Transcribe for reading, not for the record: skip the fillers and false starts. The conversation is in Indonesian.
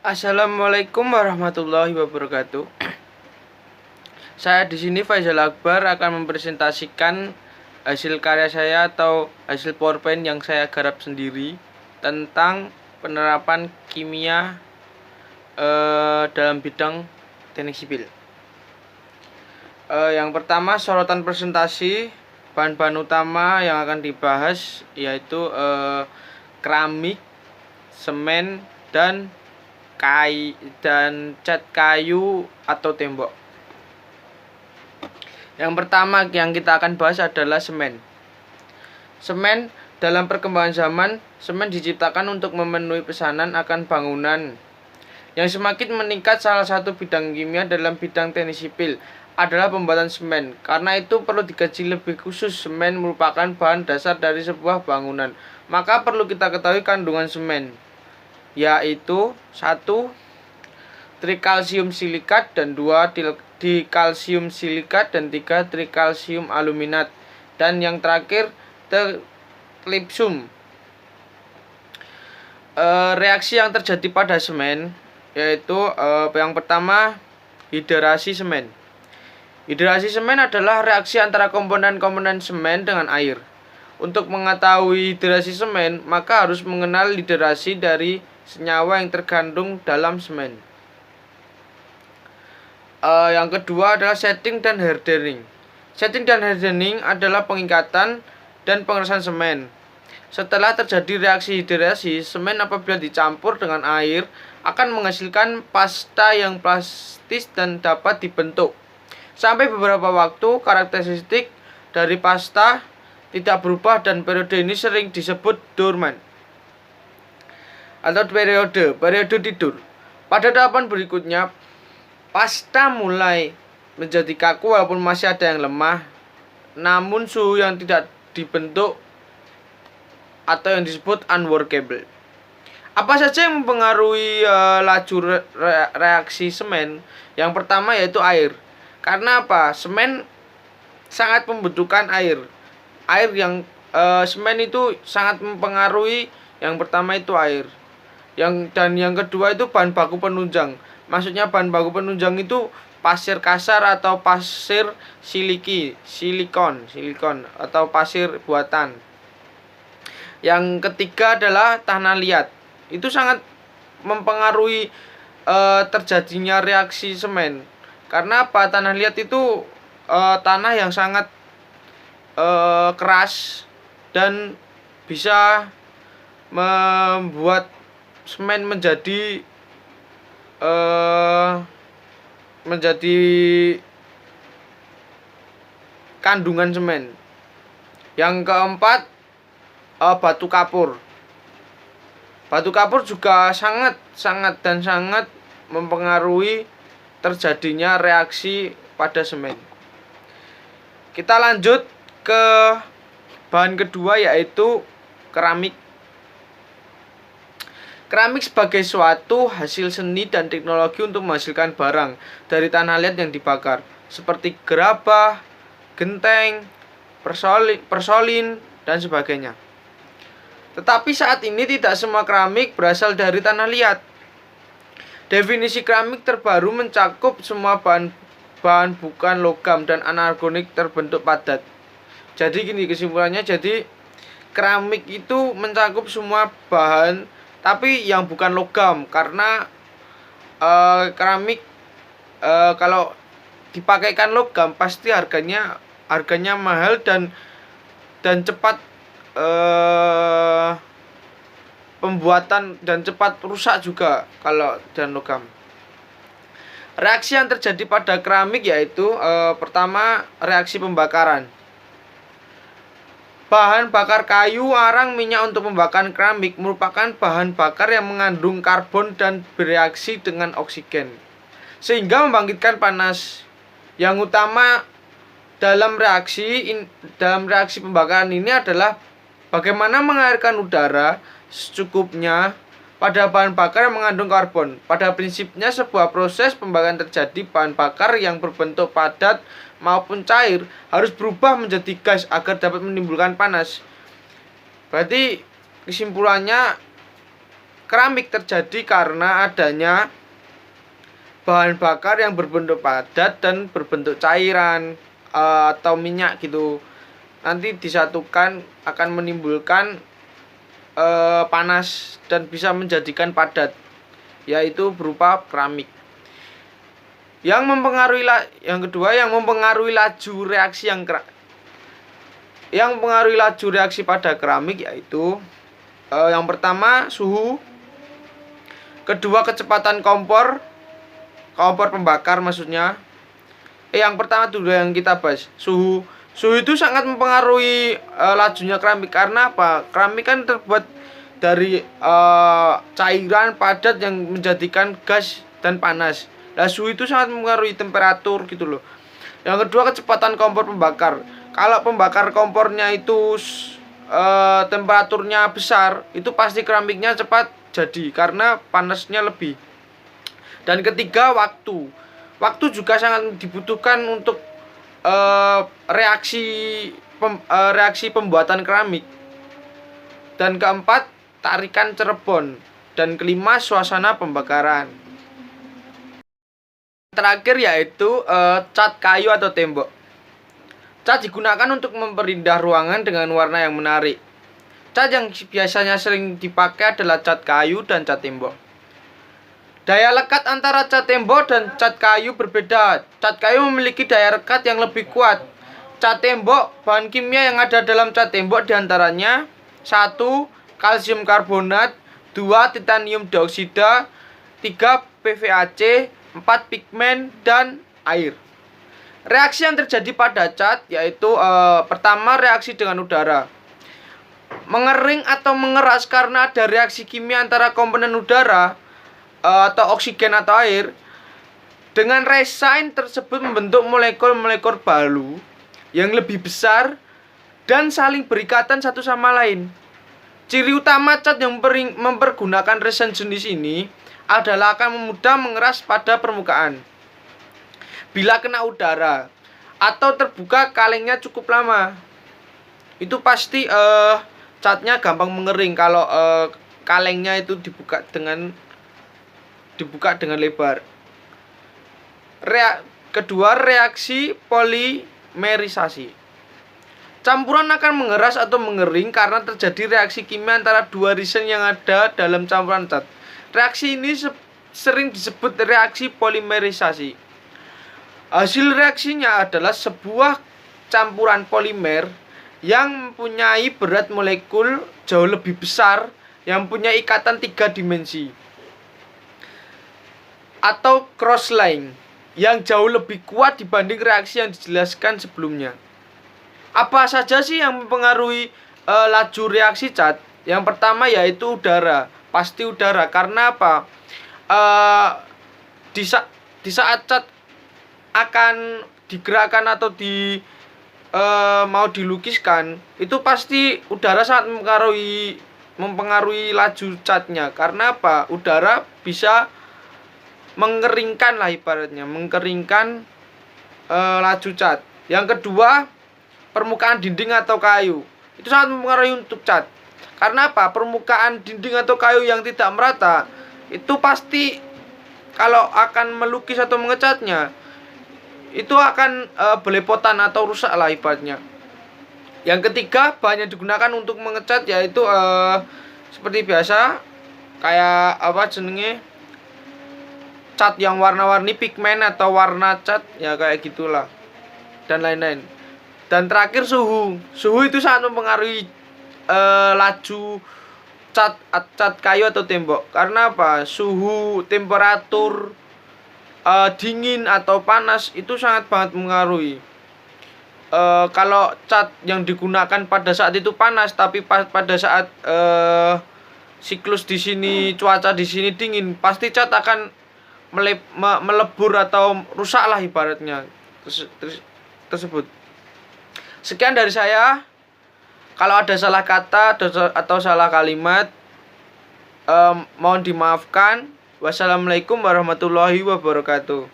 Assalamualaikum warahmatullahi wabarakatuh. Saya di sini Faizal Akbar akan mempresentasikan hasil karya saya atau hasil PowerPoint yang saya garap sendiri tentang penerapan kimia dalam bidang teknik sipil. Yang pertama, sorotan presentasi. Bahan-bahan utama yang akan dibahas yaitu keramik, semen, dan cat kayu atau tembok. Yang pertama yang kita akan bahas adalah semen. Semen dalam perkembangan zaman, semen diciptakan untuk memenuhi pesanan akan bangunan yang semakin meningkat. Salah satu bidang kimia dalam bidang teknik sipil adalah pembuatan semen. Karena itu perlu dikaji lebih khusus. Semen merupakan bahan dasar dari sebuah bangunan. Maka perlu kita ketahui kandungan semen, yaitu 1 trikalsium silikat, dan 2 dikalsium silikat, dan 3 trikalsium aluminat, dan yang terakhir terlipsum. Reaksi yang terjadi pada semen yaitu yang pertama, hidrasi semen. Hidrasi semen adalah reaksi antara komponen-komponen semen dengan air. Untuk mengetahui hidrasi semen, maka harus mengenal hidrasi dari senyawa yang terkandung dalam semen. Yang kedua adalah setting dan hardening. Setting dan hardening adalah pengikatan dan pengerasan semen. Setelah terjadi reaksi hidrasi, semen apabila dicampur dengan air akan menghasilkan pasta yang plastis dan dapat dibentuk. Sampai beberapa waktu, karakteristik dari pasta tidak berubah dan periode ini sering disebut dormant atau periode tidur. Pada tahapan berikutnya, pasta mulai menjadi kaku walaupun masih ada yang lemah, namun suhu yang tidak dibentuk atau yang disebut unworkable. Apa saja yang mempengaruhi laju reaksi semen? Yang pertama yaitu air. Karena apa? Semen sangat membutuhkan air. Yang semen itu sangat mempengaruhi. Yang pertama itu air. Yang kedua itu bahan baku penunjang. Maksudnya bahan baku penunjang itu pasir kasar atau pasir silikon atau pasir buatan. Yang ketiga adalah tanah liat. Itu sangat mempengaruhi terjadinya reaksi semen. Karena apa? Tanah liat itu tanah yang sangat keras dan bisa membuat semen menjadi kandungan semen. Yang keempat, batu kapur. Batu kapur juga sangat mempengaruhi terjadinya reaksi pada semen. Kita lanjut ke bahan kedua yaitu keramik. Keramik sebagai suatu hasil seni dan teknologi untuk menghasilkan barang dari tanah liat yang dibakar, seperti gerabah, genteng, persolin, dan sebagainya. Tetapi saat ini tidak semua keramik berasal dari tanah liat. Definisi keramik terbaru mencakup semua bahan bukan logam dan anorganik terbentuk padat. Jadi gini kesimpulannya, jadi keramik itu mencakup semua bahan tapi yang bukan logam, karena keramik kalau dipakaikan logam pasti harganya mahal dan cepat pembuatan dan cepat rusak juga kalau dan logam. Reaksi yang terjadi pada keramik yaitu pertama, reaksi pembakaran. Bahan bakar kayu, arang, minyak untuk membakar keramik merupakan bahan bakar yang mengandung karbon dan bereaksi dengan oksigen sehingga membangkitkan panas. Yang utama dalam reaksi pembakaran ini adalah bagaimana mengalirkan udara secukupnya pada bahan bakar yang mengandung karbon. Pada prinsipnya sebuah proses pembakaran terjadi, bahan bakar yang berbentuk padat maupun cair harus berubah menjadi gas agar dapat menimbulkan panas. Berarti kesimpulannya, keramik terjadi karena adanya bahan bakar yang berbentuk padat dan berbentuk cairan atau minyak gitu. Nanti disatukan akan menimbulkan panas dan bisa menjadikan padat, yaitu berupa keramik. Yang kedua yang mempengaruhi laju reaksi pada keramik yaitu yang pertama suhu, kedua kecepatan kompor pembakar maksudnya. Yang pertama dulu yang kita bahas, suhu itu sangat mempengaruhi lajunya keramik. Karena apa? Keramik kan terbuat dari cairan padat yang menjadikan gas dan panas. Nah, suhu itu sangat mempengaruhi temperatur gitu loh. Yang kedua kecepatan kompor pembakar. Kalau pembakar kompornya itu temperaturnya besar, itu pasti keramiknya cepat jadi karena panasnya lebih. Dan ketiga waktu juga sangat dibutuhkan untuk reaksi pembuatan keramik. Dan keempat tarikan cerebon. Dan kelima suasana pembakaran. Terakhir yaitu cat kayu atau tembok. Cat digunakan untuk memperindah ruangan dengan warna yang menarik. Cat yang biasanya sering dipakai adalah cat kayu dan cat tembok. Daya lekat antara cat tembok dan cat kayu berbeda. Cat kayu memiliki daya lekat yang lebih kuat. Cat tembok, bahan kimia yang ada dalam cat tembok diantaranya 1. Kalsium karbonat, 2. Titanium dioksida, 3. PVAC, 4. Pigmen dan air. Reaksi yang terjadi pada cat yaitu pertama reaksi dengan udara. Mengering atau mengeras karena ada reaksi kimia antara komponen udara atau oksigen atau air. Dengan resin tersebut membentuk molekul-molekul baru yang lebih besar dan saling berikatan satu sama lain. Ciri utama cat yang mempergunakan resin jenis ini adalah akan mudah mengeras pada permukaan bila kena udara atau terbuka kalengnya cukup lama. Itu pasti catnya gampang mengering kalau kalengnya itu dibuka dengan lebar. Kedua, reaksi polimerisasi. Campuran akan mengeras atau mengering karena terjadi reaksi kimia antara dua resin yang ada dalam campuran cat. Reaksi ini sering disebut reaksi polimerisasi. Hasil reaksinya adalah sebuah campuran polimer yang mempunyai berat molekul jauh lebih besar yang punya ikatan 3 dimensi atau cross-link yang jauh lebih kuat dibanding reaksi yang dijelaskan sebelumnya. Apa saja sih yang mempengaruhi laju reaksi cat? Yang pertama yaitu udara. Pasti udara. Karena apa? Di saat cat akan digerakkan atau mau dilukiskan, itu pasti udara sangat mempengaruhi laju catnya. Karena apa? Udara bisa mengeringkan lah ibaratnya, mengeringkan laju cat. Yang kedua, permukaan dinding atau kayu. Itu sangat mempengaruhi untuk cat. Karena apa? Permukaan dinding atau kayu yang tidak merata itu pasti kalau akan melukis atau mengecatnya itu akan belepotan atau rusak lah ibaratnya. Yang ketiga, bahan yang digunakan untuk mengecat yaitu seperti biasa kayak cat yang warna-warni, pigmen atau warna cat ya kayak gitulah dan lain-lain. Dan terakhir suhu itu sangat mempengaruhi laju cat kayu atau tembok. Karena apa? Suhu, temperatur dingin atau panas itu sangat banget mengaruhi. Kalau cat yang digunakan pada saat itu panas, tapi pada saat siklus di sini, cuaca di sini dingin, pasti cat akan melebur atau rusak lah ibaratnya tersebut. Sekian dari saya. Kalau ada salah kata atau salah kalimat, mohon dimaafkan. Wassalamualaikum warahmatullahi wabarakatuh.